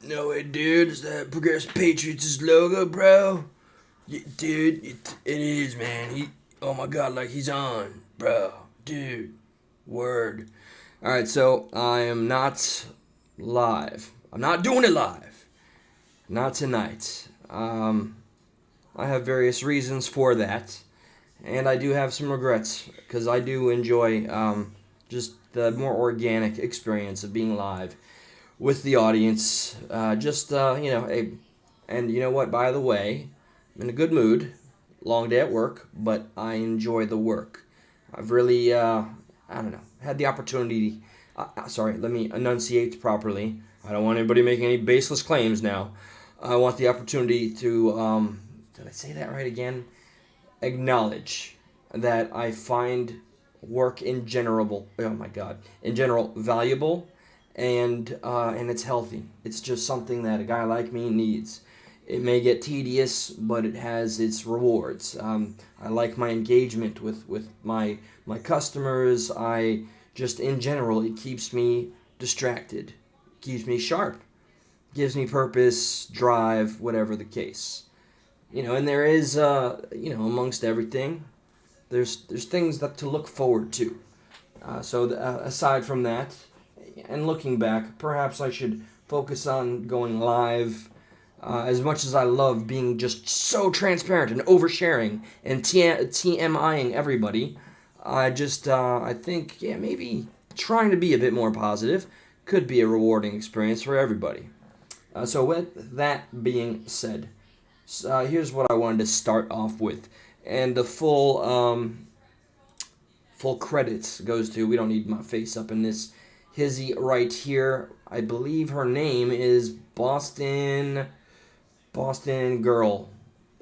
No way, dude. Is that Progressive Patriots' logo, bro? Yeah, dude, it is, man. Oh my god, like he's on, bro. Dude, word. All right, so I am not live. I'm not doing it live. Not tonight. I have various reasons for that, and I do have some regrets because I do enjoy just the more organic experience of being live with the audience. And you know what? By the way, I'm in a good mood. Long day at work, but I enjoy the work. I've really, I don't know, had the opportunity. Sorry, let me enunciate properly. I don't want anybody making any baseless claims now. I want the opportunity to, did I say that right again? Acknowledge that I find work in general, oh my God, in general valuable, and it's healthy. It's just something that a guy like me needs. It may get tedious, but it has its rewards. I like my engagement with my customers. I just in general it keeps me distracted, keeps me sharp, gives me purpose, drive, whatever the case. And there is amongst everything, there's things that to look forward to. Aside from that, and looking back, perhaps I should focus on going live. As much as I love being just so transparent and oversharing and TMIing everybody, I think, yeah, maybe trying to be a bit more positive could be a rewarding experience for everybody. So with that being said, here's what I wanted to start off with, and the full credits goes to, we don't need my face up in this hizzy right here. I believe her name is Boston Girl.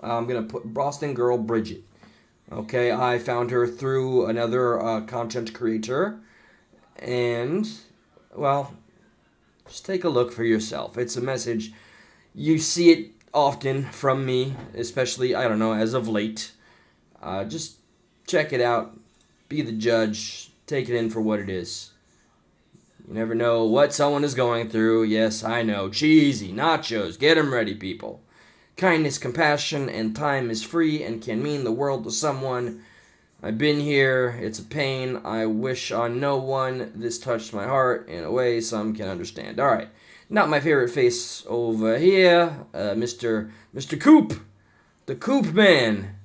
I'm gonna put Boston Girl Bridget. Okay, I found her through another content creator, and well, just take a look for yourself. It's a message. You see it often from me, especially, I don't know, as of late. Just check it out. Be the judge. Take it in for what it is. You never know what someone is going through. Yes, I know. Cheesy. Nachos. Get 'em ready, people. Kindness, compassion, and time is free and can mean the world to someone. I've been here. It's a pain. I wish on no one. This touched my heart in a way some can understand. All right. Not my favorite face over here. Mr. Coop. The Coop Man.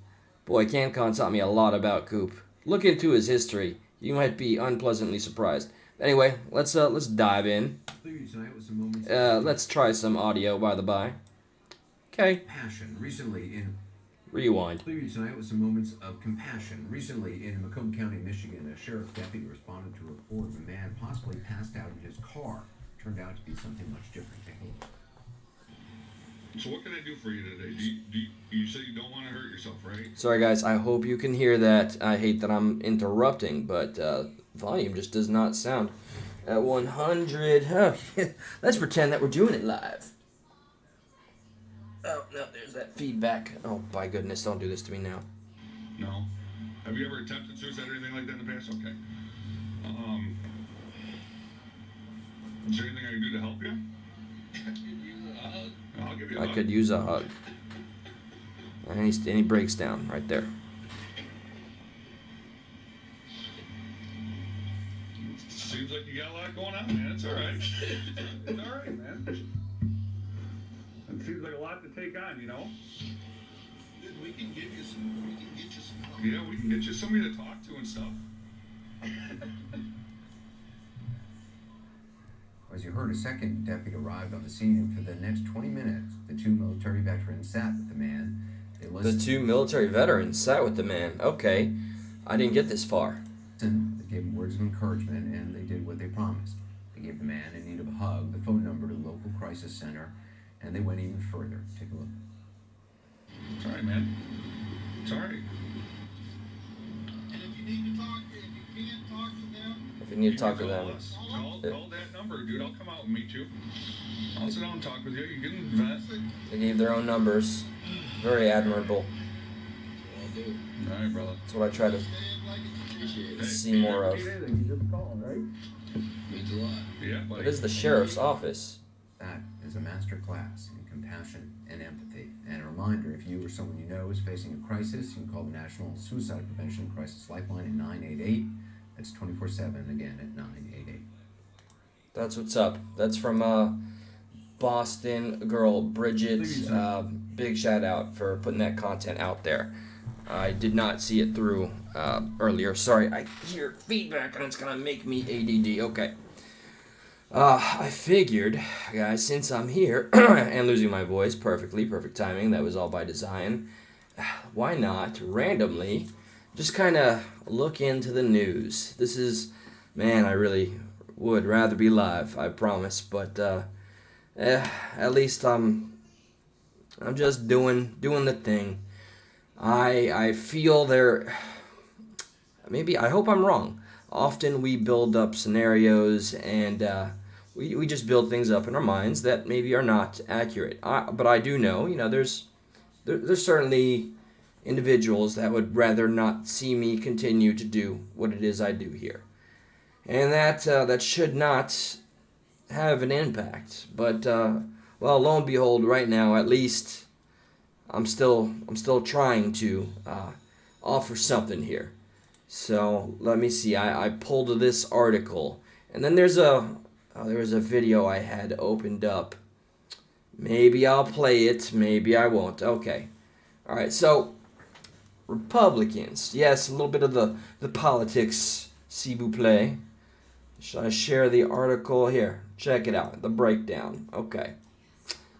Boy, CanCon taught me a lot about Coop. Look into his history. You might be unpleasantly surprised. Anyway, let's dive in. Let's try some audio, by the by. Okay. Passion recently in Rewind. Tonight with some moments of compassion. Recently in Macomb County, Michigan, a sheriff's deputy responded to a report of a man possibly passed out in his car. Turned out to be something much different. Take a look. So what can I do for you today? You say you don't want to hurt yourself, right? Sorry, guys. I hope you can hear that. I hate that I'm interrupting, but volume just does not sound at 100. Oh, let's pretend that we're doing it live. Oh, no, there's that feedback. Oh, by goodness, don't do this to me now. No. Have you ever attempted suicide or anything like that in the past? Okay. Is there anything I can do to help you? I'll give you a hug. I could use a hug. And he breaks down right there. Seems like you got a lot going on, man. It's all right. It's all right, man. It seems like a lot to take on, you know? We can get you some help. Yeah, we can get you somebody to talk to and stuff. As you heard, a second deputy arrived on the scene, and for the next 20 minutes, the two military veterans sat with the man. The two military veterans sat with the man. Okay. I didn't get this far. They gave him words of encouragement, and they did what they promised. They gave the man in need of a hug the phone number to the local crisis center, and they went even further. Take a look. It's all right, man. It's all right. And if you need to talk, if you can't talk to them, If you need to talk to them. Call that number, dude. I'll come out and meet you. I'll sit down and talk with you. You can vent. They gave their own numbers. Very admirable. All right, brother. That's what I try to see more of. Yeah, buddy. It is the sheriff's office. That is a master class in compassion and empathy. And a reminder, if you or someone you know is facing a crisis, you can call the National Suicide Prevention Crisis Lifeline at 988. That's 24/7, again, at 988. That's what's up. That's from Boston girl Bridget. Big shout out for putting that content out there. I did not see it through earlier. Sorry, I hear feedback and it's gonna make me ADD. Okay. I figured, guys, since I'm here and losing my voice perfect timing, that was all by design, why not randomly just kind of look into the news? This is, man, I really would rather be live, I promise, but at least I'm just doing the thing. I feel there, maybe, I hope I'm wrong. Often we build up scenarios and we just build things up in our minds that maybe are not accurate. But I do know, there's certainly individuals that would rather not see me continue to do what it is I do here, and that should not have an impact. But well, lo and behold, right now at least I'm still trying to offer something here. So let me see. I pulled this article, and then there was a video I had opened up. Maybe I'll play it, maybe I won't. Okay. All right. So Republicans. Yes, a little bit of the politics, s'il vous plaît. Should I share the article here? Check it out. The breakdown. Okay.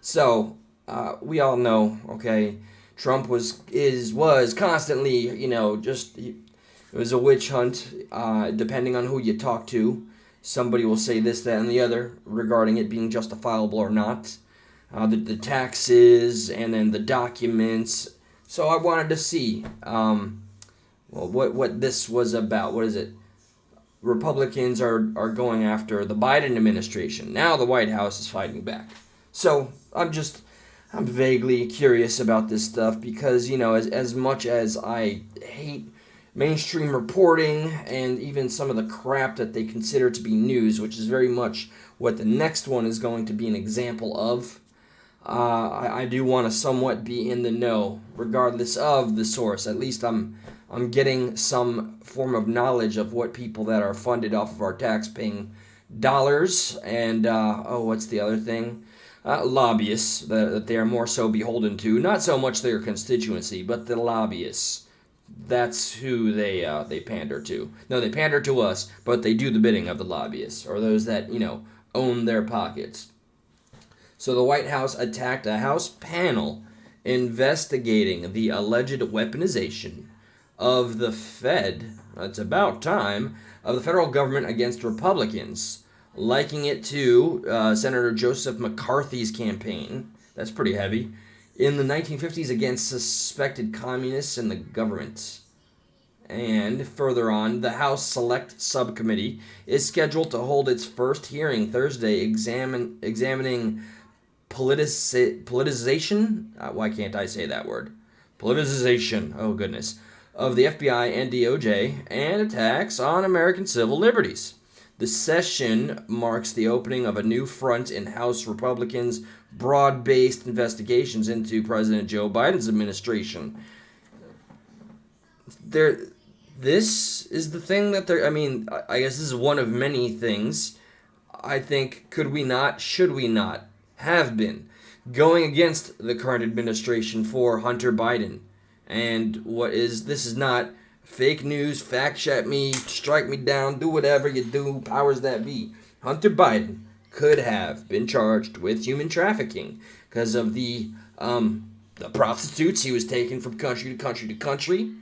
So we all know. Okay, Trump was constantly. It was a witch hunt. Depending on who you talk to, somebody will say this, that, and the other regarding it being justifiable or not. The taxes and then the documents. So I wanted to see what this was about. What is it? Republicans are going after the Biden administration. Now the White House is fighting back. So I'm vaguely curious about this stuff because, as much as I hate mainstream reporting and even some of the crap that they consider to be news, which is very much what the next one is going to be an example of, I do want to somewhat be in the know, regardless of the source. At least I'm getting some form of knowledge of what people that are funded off of our tax-paying dollars and, what's the other thing? Lobbyists that they are more so beholden to. Not so much their constituency, but the lobbyists. That's who they pander to. No, they pander to us, but they do the bidding of the lobbyists, or those that, own their pockets. So the White House attacked a House panel investigating the alleged weaponization of the Fed, it's about time, of the federal government against Republicans, liking it to Senator Joseph McCarthy's campaign, that's pretty heavy, in the 1950s against suspected communists in the government. And further on, the House Select Subcommittee is scheduled to hold its first hearing Thursday examining politicization, why can't I say that word? Politicization, oh goodness, of the FBI and DOJ and attacks on American civil liberties. The session marks the opening of a new front in House Republicans' broad-based investigations into President Joe Biden's administration. This is the thing that I guess this is one of many things. I think, should we not have been going against the current administration for Hunter Biden? And this is not fake news, fact check me, strike me down, do whatever you do, powers that be. Hunter Biden could have been charged with human trafficking because of the prostitutes he was taking from country to country to country.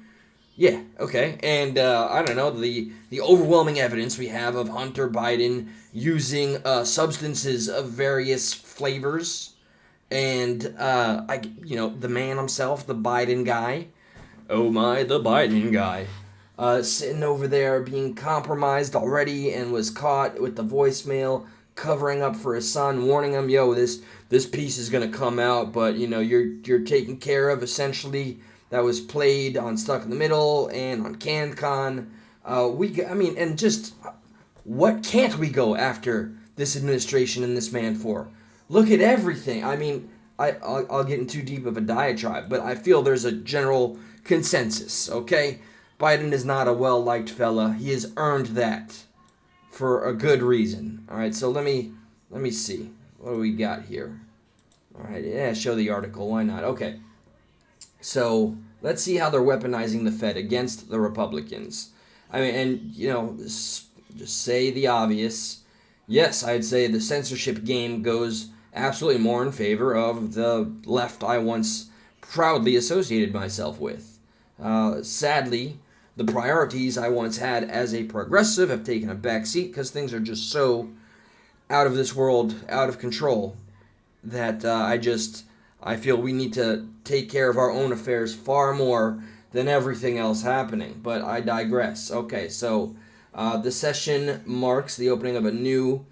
Yeah, okay. And, I don't know, the overwhelming evidence we have of Hunter Biden using substances of various flavors. And, the man himself, the Biden guy. Oh my, the Biden guy. Sitting over there being compromised already and was caught with the voicemail covering up for his son, warning him, yo, this piece is going to come out, but, you're taken care of, essentially. That was played on Stuck in the Middle and on CanCon. What can't we go after this administration and this man for? look at everything. I mean, I'll get in too deep of a diatribe, but I feel there's a general consensus, okay? Biden is not a well-liked fella. He has earned that for a good reason. All right, so let me see. What do we got here? All right, yeah, show the article. Why not? Okay. So let's see how they're weaponizing the Fed against the Republicans. I mean, and, just say the obvious. Yes, I'd say the censorship game goes absolutely more in favor of the left I once proudly associated myself with. Sadly, the priorities I once had as a progressive have taken a back seat because things are just so out of this world, out of control, that I feel we need to take care of our own affairs far more than everything else happening. But I digress. Okay, so the session marks the opening of a new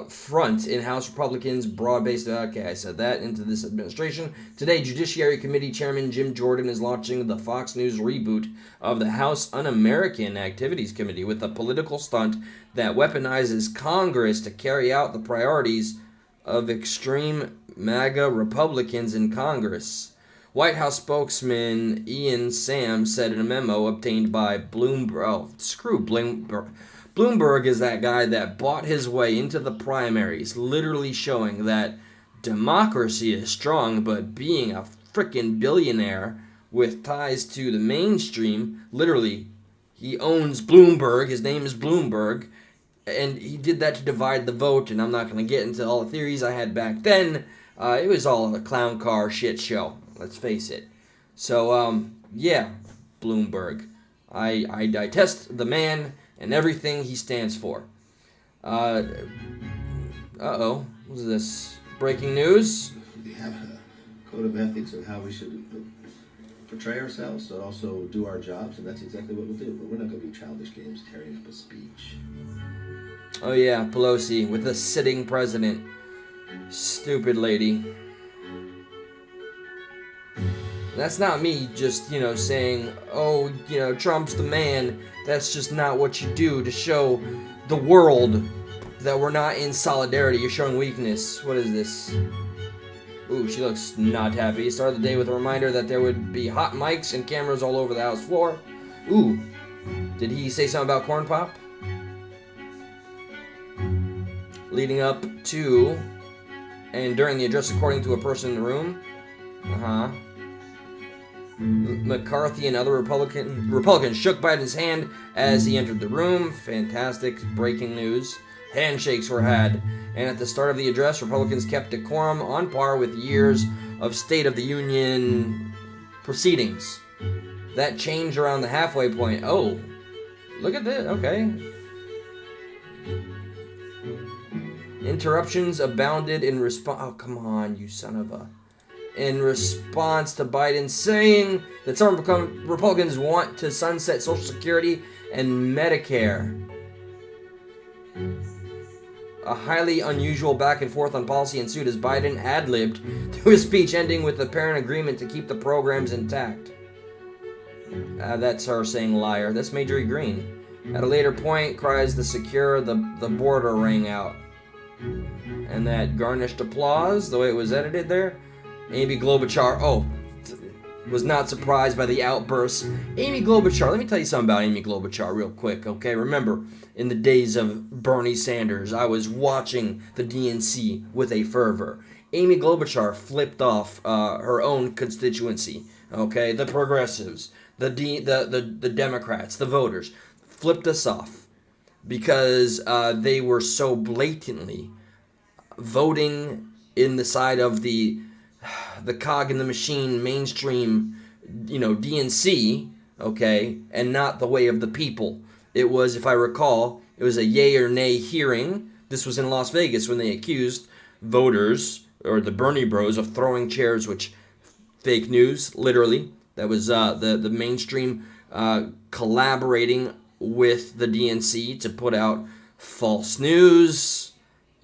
front in House Republicans' broad-based, okay, I said that, into this administration. Today, Judiciary Committee Chairman Jim Jordan is launching the Fox News reboot of the House Un-American Activities Committee with a political stunt that weaponizes Congress to carry out the priorities of extreme MAGA Republicans in Congress. White House spokesman Ian Sam said in a memo obtained by Bloomberg, screw Bloomberg. Bloomberg is that guy that bought his way into the primaries, literally showing that democracy is strong, but being a freaking billionaire with ties to the mainstream, literally, he owns Bloomberg, his name is Bloomberg, and he did that to divide the vote, and I'm not going to get into all the theories I had back then. It was all a clown car shit show, let's face it. So, yeah, Bloomberg. I detest the man and everything he stands for. What is this? Breaking news? We have a code of ethics of how we should portray ourselves, but also do our jobs, and that's exactly what we'll do. But we're not going to be childish games tearing up a speech. Oh yeah, Pelosi with the sitting president. Stupid lady. That's not me just, saying, oh, Trump's the man. That's just not what you do to show the world that we're not in solidarity. You're showing weakness. What is this? Ooh, she looks not happy. Started the day with a reminder that there would be hot mics and cameras all over the House floor. Ooh, did he say something about corn pop? Leading up to and during the address, according to a person in the room. McCarthy and other Republicans shook Biden's hand as he entered the room. Fantastic breaking news. Handshakes were had. And at the start of the address, Republicans kept decorum on par with years of State of the Union proceedings. That changed around the halfway point. Oh, look at this. Okay. Interruptions abounded in response. Oh, come on, you son of a. In response to Biden saying that some Republicans want to sunset Social Security and Medicare. A highly unusual back and forth on policy ensued as Biden ad-libbed to his speech, ending with apparent agreement to keep the programs intact. That's her saying liar. That's Marjorie Green. At a later point, cries to secure the border rang out. And that garnished applause, the way it was edited there. Amy Klobuchar, was not surprised by the outbursts. Amy Klobuchar, let me tell you something about Amy Klobuchar real quick, okay? Remember, in the days of Bernie Sanders, I was watching the DNC with a fervor. Amy Klobuchar flipped off her own constituency, okay? The progressives, the Democrats, the voters, flipped us off because they were so blatantly voting in the side of the cog in the machine, mainstream, DNC, okay, and not the way of the people. It was, if I recall, it was a yay or nay hearing. This was in Las Vegas when they accused voters, or the Bernie bros, of throwing chairs, which, fake news, literally. That was the mainstream collaborating with the DNC to put out false news.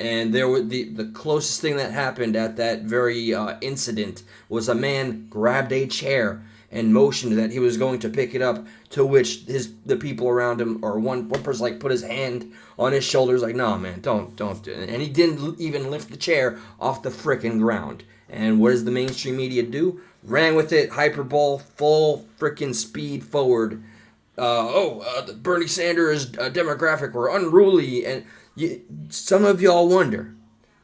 And there was the closest thing that happened at that very incident was a man grabbed a chair and motioned that he was going to pick it up, to which the people around him, or one person, like, put his hand on his shoulders, like, no, man, don't do it. And he didn't even lift the chair off the frickin' ground. And what does the mainstream media do? Ran with it, hyperbole, full frickin' speed forward. Bernie Sanders demographic were unruly. And some of y'all wonder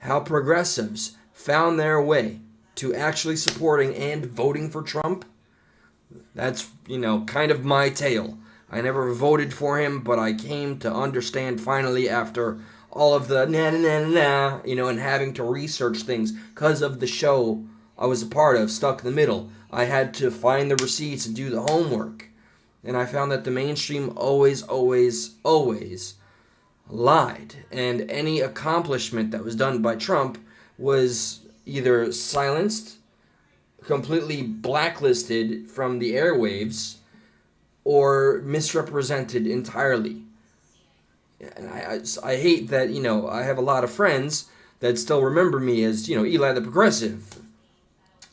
how progressives found their way to actually supporting and voting for Trump. That's, kind of my tale. I never voted for him, but I came to understand finally after all of the and having to research things because of the show I was a part of, Stuck in the Middle. I had to find the receipts and do the homework. And I found that the mainstream always, always, always lied. And any accomplishment that was done by Trump was either silenced, completely blacklisted from the airwaves, or misrepresented entirely. And I hate that, I have a lot of friends that still remember me as, Eli the Progressive.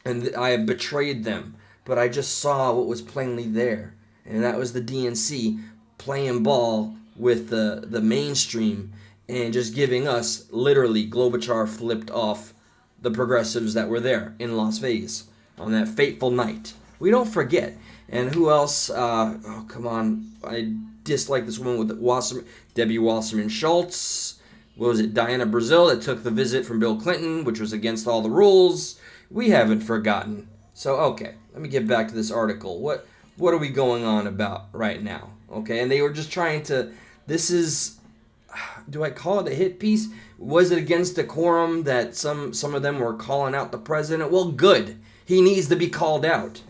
And I have betrayed them. But I just saw what was plainly there. And that was the DNC playing ball with the mainstream and just giving us, literally, Klobuchar flipped off the progressives that were there in Las Vegas on that fateful night. We don't forget. And who else? Come on. I dislike this woman with Debbie Wasserman Schultz. What was it? Diana Brazil that took the visit from Bill Clinton, which was against all the rules. We haven't forgotten. So, okay, let me get back to this article. What are we going on about right now? Okay, and they were just trying to, this is, do I call it a hit piece? Was it against decorum that some of them were calling out the president? Well, good. He needs to be called out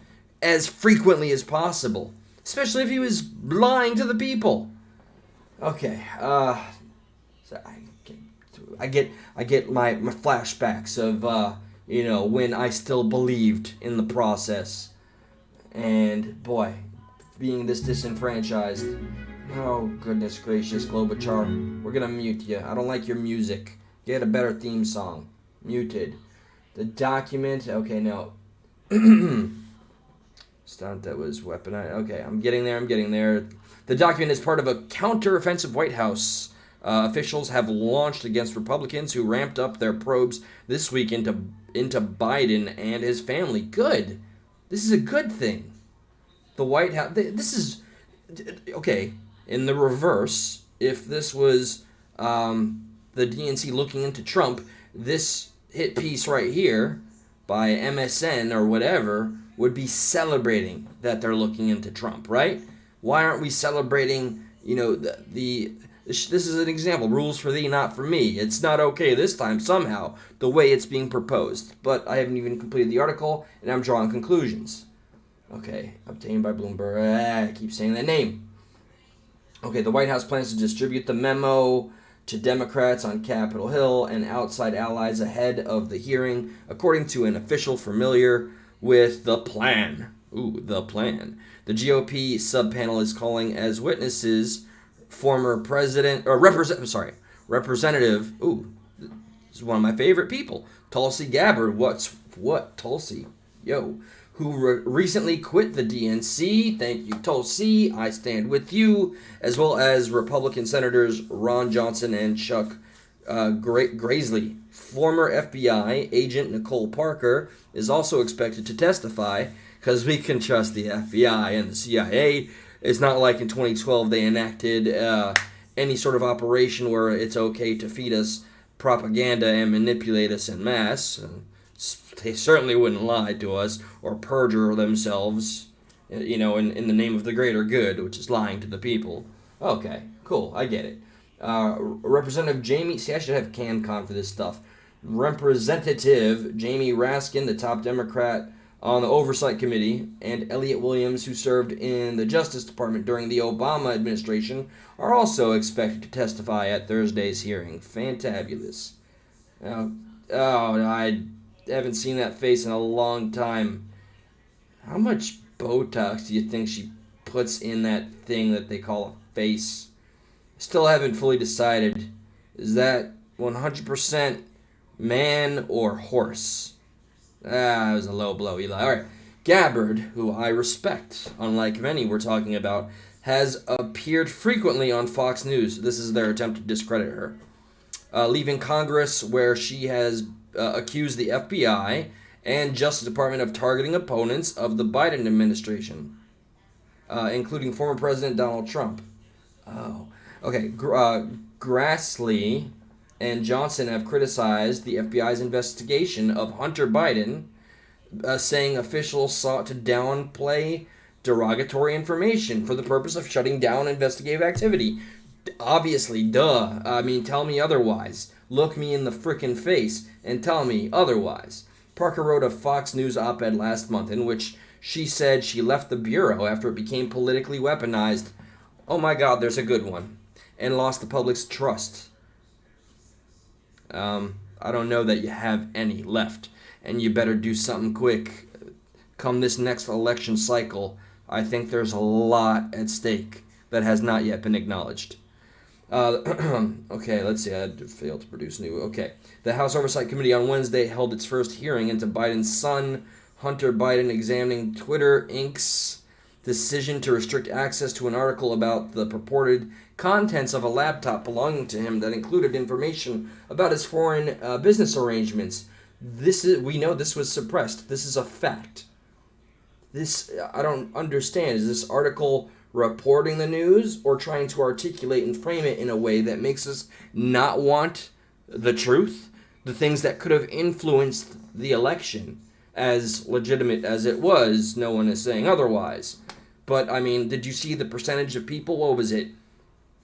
as frequently as possible, especially if he was lying to the people. Okay, so I get my flashbacks of when I still believed in the process. And boy, being this disenfranchised. Oh, goodness gracious, Klobuchar. We're gonna mute you. I don't like your music. Get a better theme song. Muted. The document. Okay, no. Stunt that was weaponized. Okay, I'm getting there. The document is part of a counter-offensive White House. Officials have launched against Republicans who ramped up their probes this week into Biden and his family. Good. This is a good thing. The White House. This is okay. In the reverse, if this was the DNC looking into Trump, this hit piece right here by MSN or whatever would be celebrating that they're looking into Trump, right? Why aren't we celebrating? This is an example. Rules for thee, not for me. It's not okay this time, somehow, the way it's being proposed. But I haven't even completed the article, and I'm drawing conclusions. Okay, obtained by Bloomberg. I keep saying that name. Okay, the White House plans to distribute the memo to Democrats on Capitol Hill and outside allies ahead of the hearing, according to an official familiar with the plan. Ooh, the plan. The GOP subpanel is calling as witnesses former Representative, ooh, this is one of my favorite people, Tulsi Gabbard. What, Tulsi? Yo. Who recently quit the DNC. Thank you, Tulsi. I stand with you. As well as Republican Senators Ron Johnson and Chuck Grassley. Former FBI agent Nicole Parker is also expected to testify, because we can trust the FBI and the CIA. It's not like in 2012 they enacted any sort of operation where it's okay to feed us propaganda and manipulate us en masse. They certainly wouldn't lie to us or perjure themselves, in the name of the greater good, which is lying to the people. Okay, cool, I get it. Representative Jamie, see, I should have CanCon for this stuff. Representative Jamie Raskin, the top Democrat on the Oversight Committee, and Elliot Williams, who served in the Justice Department during the Obama administration, are also expected to testify at Thursday's hearing. Fantabulous. I haven't seen that face in a long time. How much Botox do you think she puts in that thing that they call a face? Still haven't fully decided. Is that 100% man or horse? That was a low blow, Eli. All right. Gabbard, who I respect, unlike many we're talking about, has appeared frequently on Fox News. This is their attempt to discredit her. Leaving Congress, where she has accused the FBI and Justice Department of targeting opponents of the Biden administration, including former President Donald Trump. Oh, okay. Grassley and Johnson have criticized the FBI's investigation of Hunter Biden, saying officials sought to downplay derogatory information for the purpose of shutting down investigative activity. Obviously, duh. I mean, tell me otherwise. Look me in the frickin' face and tell me otherwise. Parker wrote a Fox News op-ed last month in which she said she left the Bureau after it became politically weaponized. Oh my God, there's a good one. And lost the public's trust. I don't know that you have any left. And you better do something quick. Come this next election cycle, I think there's a lot at stake that has not yet been acknowledged. Okay, let's see. I failed to produce new. Okay. The House Oversight Committee on Wednesday held its first hearing into Biden's son, Hunter Biden, examining Twitter Inc.'s decision to restrict access to an article about the purported contents of a laptop belonging to him that included information about his foreign business arrangements. We know this was suppressed. This is a fact. I don't understand. Is this article reporting the news or trying to articulate and frame it in a way that makes us not want the truth? The things that could have influenced the election, as legitimate as it was, no one is saying otherwise. But, I mean, did you see the percentage of people? What was it?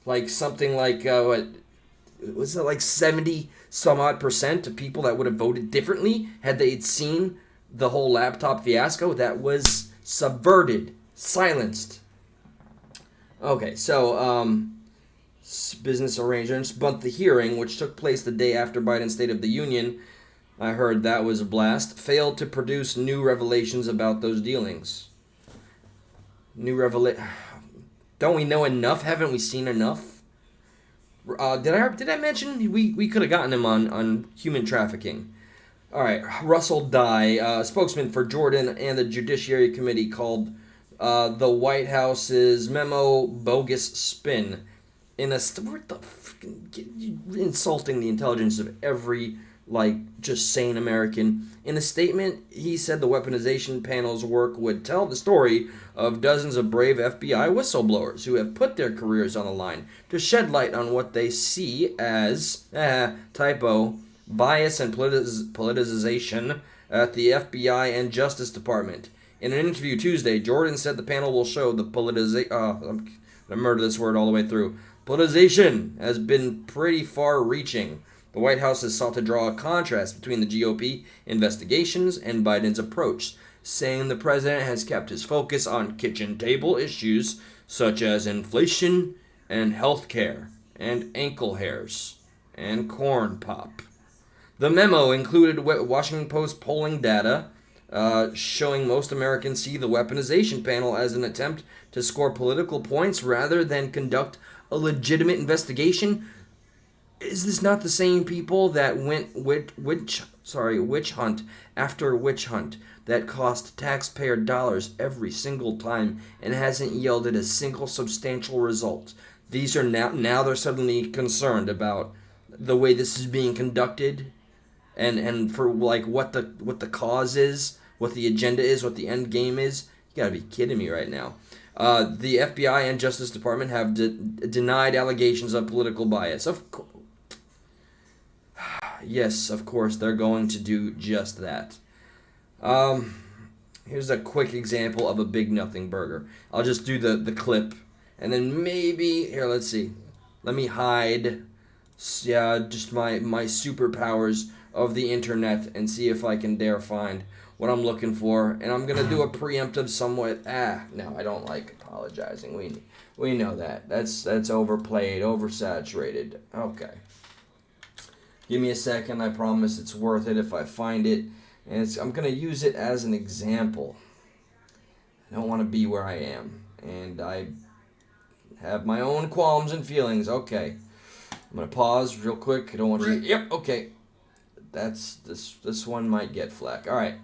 Like something like, was it like 70 some odd percent of people that would have voted differently had they seen the whole laptop fiasco? That was subverted, silenced. Okay, so business arrangements, but the hearing, which took place the day after Biden's State of the Union, I heard that was a blast, failed to produce new revelations about those dealings. Don't we know enough? Haven't we seen enough? Did I mention we could have gotten him on human trafficking? All right, Russell Dye, spokesman for Jordan and the Judiciary Committee, called the White House's memo bogus spin. Insulting the intelligence of every just sane American. In a statement, he said the weaponization panel's work would tell the story of dozens of brave FBI whistleblowers who have put their careers on the line to shed light on what they see as, typo, bias and politicization at the FBI and Justice Department. In an interview Tuesday, Jordan said the panel will show the I'm going to murder this word all the way through. Politicization has been pretty far-reaching. The White House has sought to draw a contrast between the GOP investigations and Biden's approach, saying the president has kept his focus on kitchen table issues such as inflation and health care and ankle hairs and corn pop. The memo included Washington Post polling data showing most Americans see the weaponization panel as an attempt to score political points rather than conduct a legitimate investigation. Is this not the same people that went witch hunt after witch hunt that cost taxpayer dollars every single time and hasn't yielded a single substantial result? These are now they're suddenly concerned about the way this is being conducted, and for what the cause is, what the agenda is, what the end game is. You gotta be kidding me right now. The FBI and Justice Department have denied allegations of political bias. Yes, of course, they're going to do just that. Here's a quick example of a big nothing burger. I'll just do the clip, and then maybe, here, let's see. Let me hide, just my superpowers of the internet and see if I can dare find what I'm looking for. And I'm going to do a preemptive somewhat, no, I don't like apologizing. We know that. That's overplayed, oversaturated. Okay. Give me a second. I promise it's worth it if I find it. And I'm going to use it as an example. I don't want to be where I am. And I have my own qualms and feelings. Okay. I'm going to pause real quick. I don't want to... Yep, okay. This one might get flack. All right.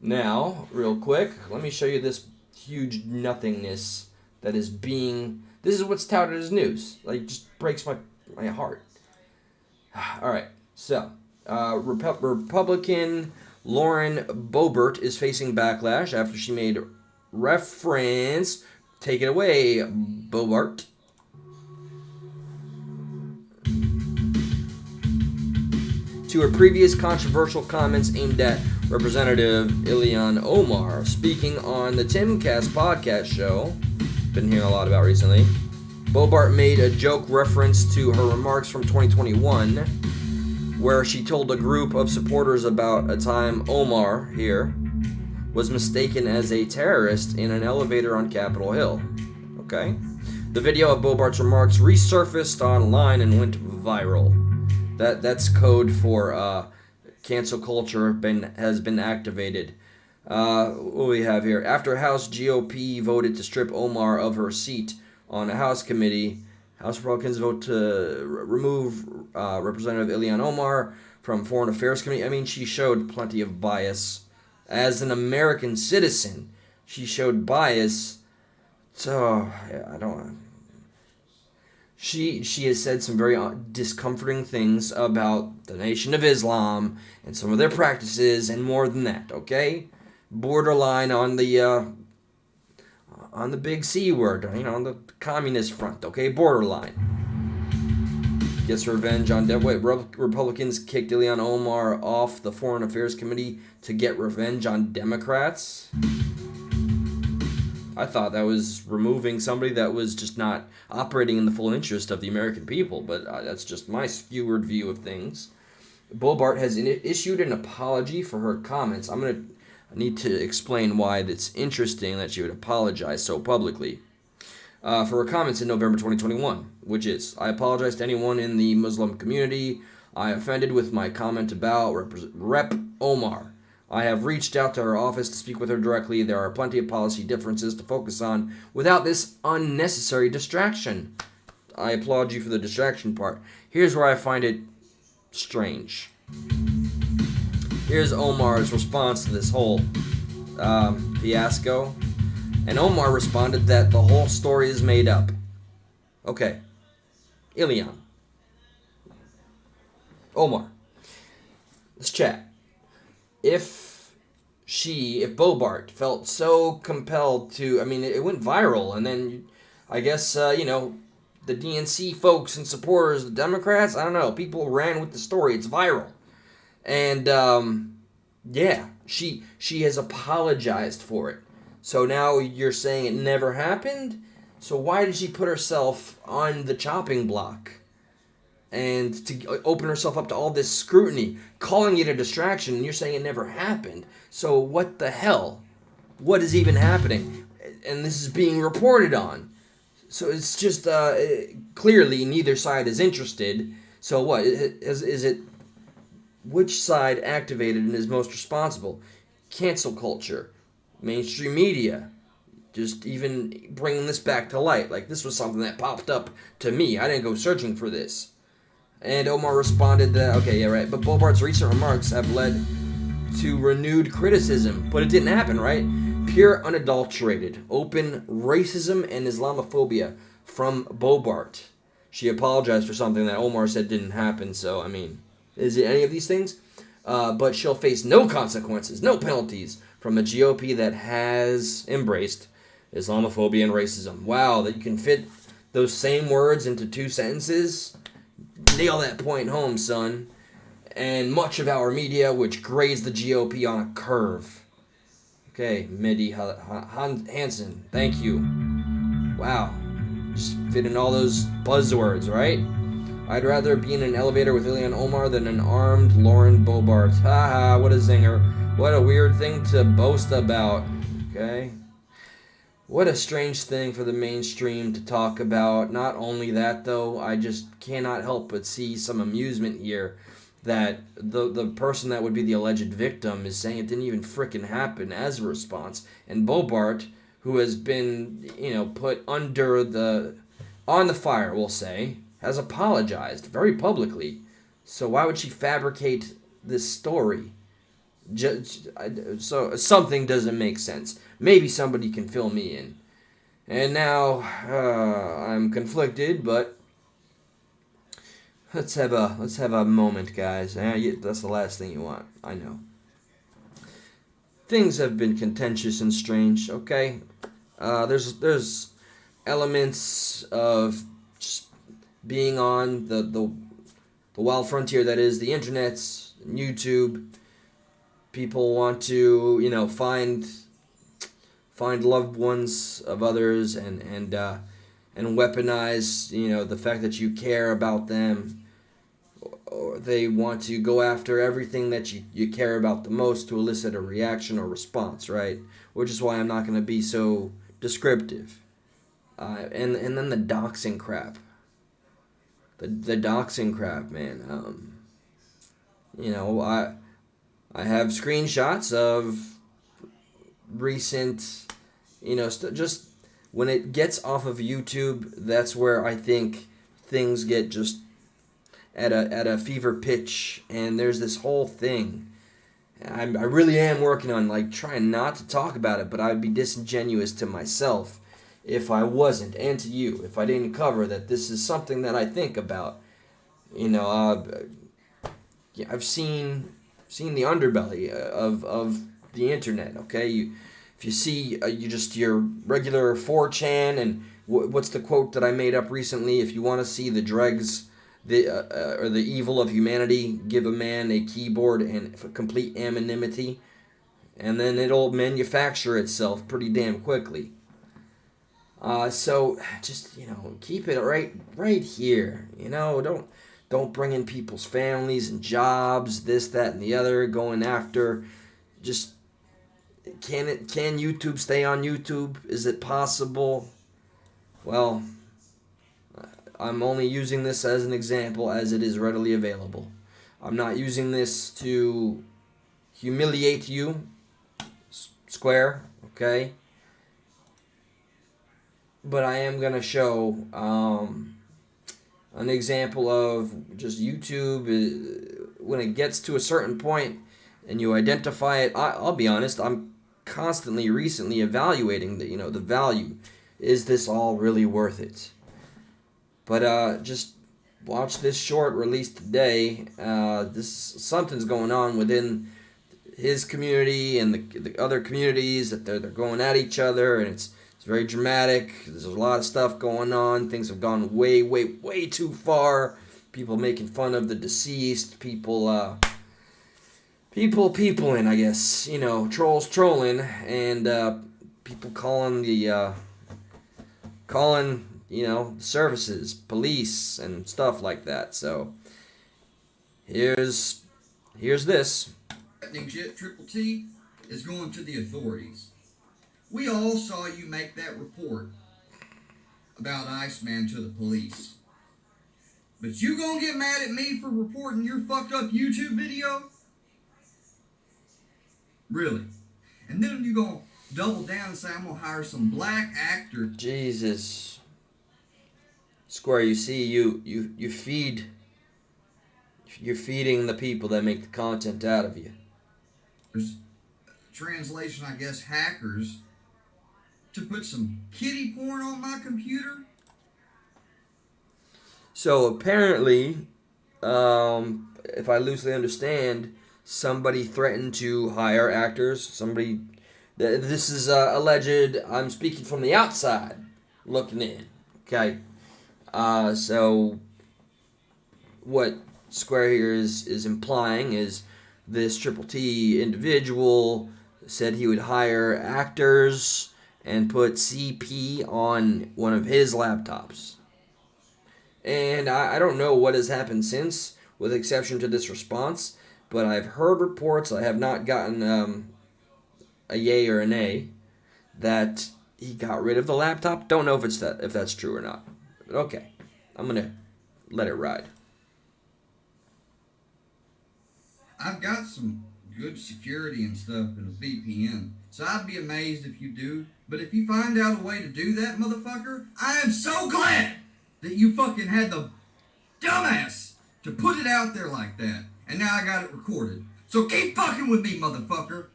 Now, real quick, let me show you this huge nothingness that is being. This is what's touted as news. Like, just breaks my heart. All right, so Republican Lauren Boebert is facing backlash after she made reference. Take it away, Boebert. To her previous controversial comments aimed at Representative Ilhan Omar, speaking on the Timcast podcast show, been hearing a lot about recently. Boebert made a joke reference to her remarks from 2021, where she told a group of supporters about a time Omar here was mistaken as a terrorist in an elevator on Capitol Hill. Okay? The video of Boebert's remarks resurfaced online and went viral. That's code for cancel culture has been activated. What do we have here? After House GOP voted to strip Omar of her seat on a House committee, House Republicans vote to remove Representative Ilhan Omar from Foreign Affairs Committee. I mean, she showed plenty of bias. As an American citizen, she showed bias. So, yeah, I don't. She has said some very discomforting things about the Nation of Islam and some of their practices, and more than that. Okay, borderline on the big C word, on the communist front. Okay, borderline. Gets revenge on Republicans kicked Ilhan Omar off the Foreign Affairs Committee to get revenge on Democrats. I thought that was removing somebody that was just not operating in the full interest of the American people, but that's just my skewered view of things. Boebert has issued an apology for her comments. I need to explain why it's interesting that she would apologize so publicly. For her comments in November 2021, which is, I apologize to anyone in the Muslim community I offended with my comment about Rep. Omar. I have reached out to her office to speak with her directly. There are plenty of policy differences to focus on without this unnecessary distraction. I applaud you for the distraction part. Here's where I find it strange. Here's Omar's response to this whole fiasco. And Omar responded that the whole story is made up. Okay. Ilhan. Omar. Let's chat. If Boebert felt so compelled to, it went viral, and then I guess, the DNC folks and supporters, the Democrats, I don't know, people ran with the story. It's viral. And, she has apologized for it. So now you're saying it never happened? So why did she put herself on the chopping block? And to open herself up to all this scrutiny, calling it a distraction, and you're saying it never happened. So what the hell? What is even happening? And this is being reported on. So it's just clearly neither side is interested. So what? Is it which side activated and is most responsible? Cancel culture, mainstream media, just even bringing this back to light. Like, this was something that popped up to me. I didn't go searching for this. And Omar responded that, okay, yeah, right, but Boebert's recent remarks have led to renewed criticism. But it didn't happen, right? Pure, unadulterated, open racism and Islamophobia from Boebert. She apologized for something that Omar said didn't happen, so, is it any of these things? But she'll face no consequences, no penalties from a GOP that has embraced Islamophobia and racism. Wow, that you can fit those same words into two sentences? Nail that point home, son. And much of our media, which grades the GOP on a curve. Okay, Mehdi Hansen, thank you. Wow, just fit in all those buzzwords, right? I'd rather be in an elevator with Ilhan Omar than an armed Lauren Boebert. Haha, what a zinger. What a weird thing to boast about. Okay? What a strange thing for the mainstream to talk about. Not only that, though, I just cannot help but see some amusement here that the person that would be the alleged victim is saying it didn't even frickin' happen as a response. And Boebert, who has been, put on the fire, we'll say, has apologized very publicly. So why would she fabricate this story? So something doesn't make sense. Maybe somebody can fill me in. And now I'm conflicted, but let's have a moment, guys. That's the last thing you want. I know. Things have been contentious and strange. Okay, there's elements of just being on the wild frontier that is the internet, YouTube. People want to find loved ones of others and weaponize the fact that you care about them, or they want to go after everything that you care about the most to elicit a reaction or response, right? Which is why I'm not going to be so descriptive. And then the doxing crap. The doxing crap, man. I have screenshots of recent, just when it gets off of YouTube, that's where I think things get just at a fever pitch, and there's this whole thing. I really am working on like trying not to talk about it, but I'd be disingenuous to myself if I wasn't, and to you if I didn't cover that this is something that I think about. Yeah, I've seen the underbelly of the internet. Okay, if you see your regular 4chan and what's the quote that I made up recently? If you want to see the dregs, or the evil of humanity, give a man a keyboard and complete anonymity, and then it'll manufacture itself pretty damn quickly. So just keep it right here. Don't bring in people's families and jobs, this, that, and the other. Going after, just can YouTube stay on YouTube? Is it possible? Well, I'm only using this as an example as it is readily available. I'm not using this to humiliate you, Square, okay? But I am going to show an example of just YouTube. When it gets to a certain point and you identify it, I'll be honest, I'm constantly recently evaluating the value. Is this all really worth it? But just watch this short released today. Something's going on within his community and the other communities, that they're going at each other, and it's very dramatic. There's a lot of stuff going on. Things have gone way, way, way too far. People making fun of the deceased. People peopling, I guess. Trolls trolling, and people calling services, police, and stuff like that. So here's this. Threatening shit, Triple T, is going to the authorities. We all saw you make that report about Iceman to the police. But you gonna get mad at me for reporting your fucked up YouTube video? Really? And then you gonna double down and say I'm gonna hire some black actor. Jesus. Square, you see, you feed. You're feeding the people that make the content out of you. There's translation, I guess, hackers, to put some kiddie porn on my computer. So apparently, if I loosely understand, somebody threatened to hire actors. This is alleged. I'm speaking from the outside, looking in. Okay. So what Square here is implying is this Triple T individual said he would hire actors and put CP on one of his laptops. And I don't know what has happened since, with exception to this response, but I've heard reports, I have not gotten a yay or a nay, that he got rid of the laptop. Don't know if that's true or not. But okay, I'm going to let it ride. I've got some good security and stuff in a VPN, so I'd be amazed if you do. But if you find out a way to do that, motherfucker, I am so glad that you fucking had the dumbass to put it out there like that. And now I got it recorded. So keep fucking with me, motherfucker.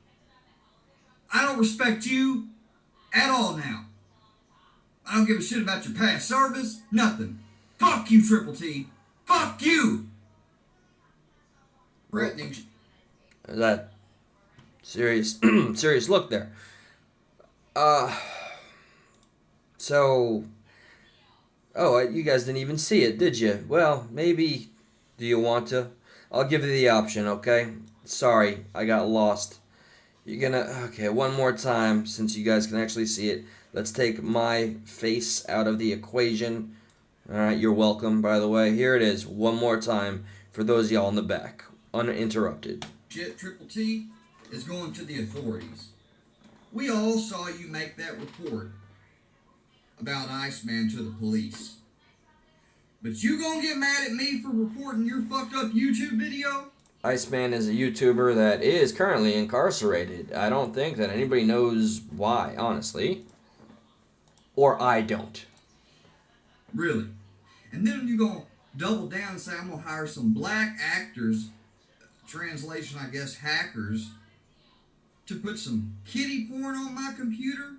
I don't respect you at all now. I don't give a shit about your past service, nothing. Fuck you, Triple T. Fuck you. Threatening. That serious, serious look there. Uh, so, oh, you guys didn't even see it, did you? Well, maybe. Do you want to? I'll give you the option, okay? Sorry, I got lost. You're gonna. Okay, one more time, since you guys can actually see it. Let's take my face out of the equation. Alright, you're welcome, by the way. Here it is, one more time, for those of y'all in the back. Uninterrupted. Shit, Triple T is going to the authorities. We all saw you make that report about Iceman to the police. But you gonna get mad at me for reporting your fucked up YouTube video? Iceman is a YouTuber that is currently incarcerated. I don't think that anybody knows why, honestly. Or I don't. Really? And then you gonna double down and say I'm gonna hire some black actors, translation I guess hackers, to put some kitty porn on my computer?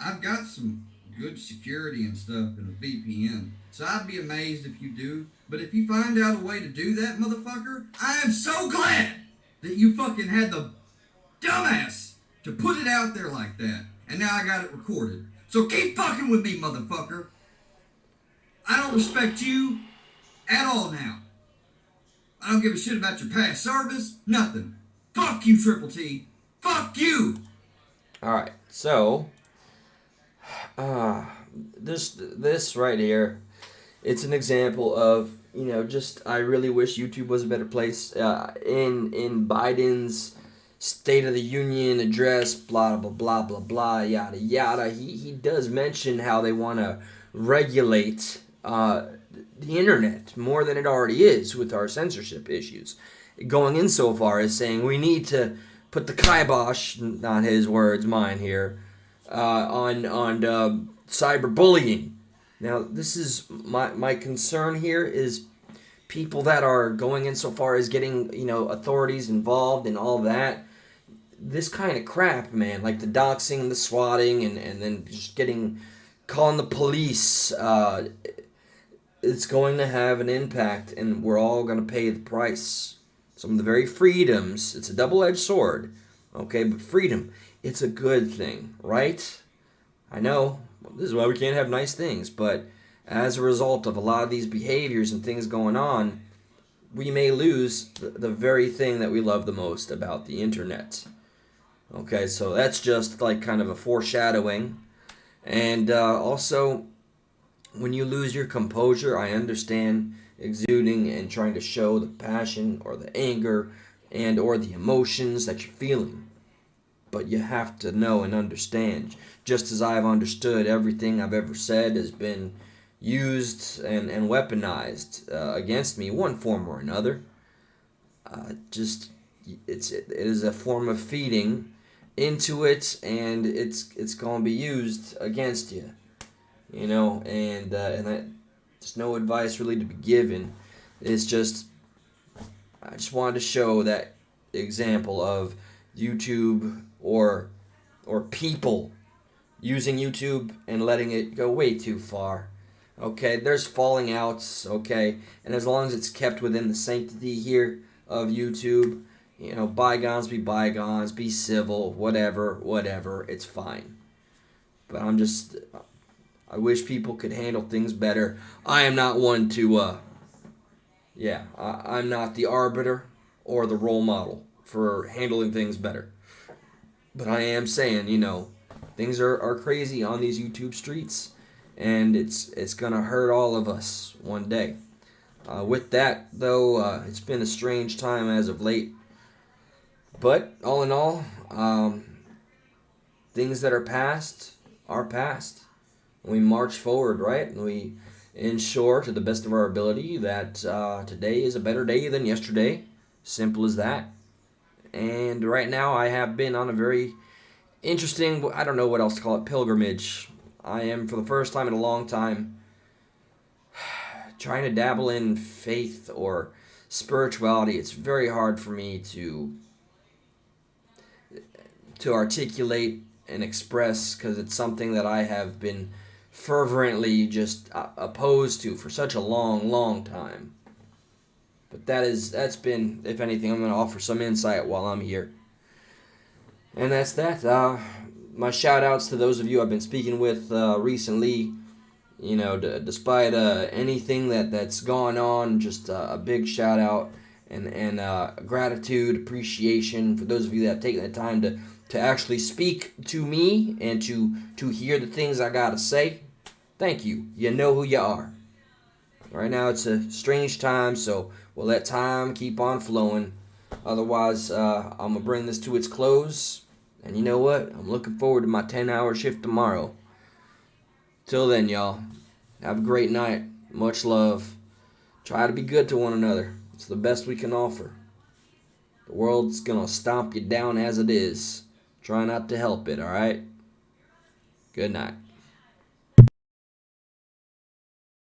I've got some good security and stuff in a VPN, so I'd be amazed if you do. But if you find out a way to do that, motherfucker, I am so glad that you fucking had the dumbass to put it out there like that. And now I got it recorded. So keep fucking with me, motherfucker. I don't respect you at all now. I don't give a shit about your past service, nothing. Fuck you, Triple T. Fuck you. Alright, so this right here, it's an example of, just I really wish YouTube was a better place. In Biden's State of the Union address, blah blah blah blah blah, yada yada, he does mention how they want to regulate the internet more than it already is with our censorship issues. Going in so far as saying we need to put the kibosh, not his words, mine here, on cyberbullying. Now, this is my concern here is people that are going in so far as getting, authorities involved and all that. This kind of crap, man, like the doxing and the swatting and then just calling the police, it's going to have an impact and we're all going to pay the price. Some of the very freedoms, it's a double-edged sword, okay, but freedom, it's a good thing, right? I know, this is why we can't have nice things, but as a result of a lot of these behaviors and things going on, we may lose the very thing that we love the most about the internet. Okay, so that's just like kind of a foreshadowing. And also, when you lose your composure, I understand exuding and trying to show the passion or the anger and or the emotions that you're feeling. But you have to know and understand, just as I've understood everything I've ever said has been used and weaponized against me one form or another. It is a form of feeding into it, and it's going to be used against you, and there's no advice really to be given. It's just I just wanted to show that example of YouTube or people using YouTube and letting it go way too far. Okay, there's falling outs, okay, and as long as it's kept within the sanctity here of YouTube, bygones be bygones, be civil, whatever, it's fine. But I wish people could handle things better. I am not one to, I'm not the arbiter or the role model for handling things better. But I am saying, things are crazy on these YouTube streets, and it's gonna hurt all of us one day. With that, though, it's been a strange time as of late. But all in all, things that are past are past. We march forward, right? And we ensure to the best of our ability that today is a better day than yesterday. Simple as that. And right now I have been on a very interesting, I don't know what else to call it, pilgrimage. I am, for the first time in a long time, trying to dabble in faith or spirituality, it's very hard for me to articulate and express, because it's something that I have been fervently just opposed to for such a long, long time. But that's been, if anything, I'm going to offer some insight while I'm here. And that's that. My shout outs to those of you I've been speaking with recently. Despite anything that's gone on, just a big shout out and gratitude, appreciation for those of you that have taken the time to actually speak to me and to hear the things I gotta say. Thank you. You know who you are. Right now it's a strange time, so we'll let time keep on flowing. Otherwise, I'm gonna bring this to its close. And you know what? I'm looking forward to my 10-hour shift tomorrow. Till then, y'all, have a great night. Much love. Try to be good to one another. It's the best we can offer. The world's gonna stomp you down as it is. Try not to help it, alright? Good night.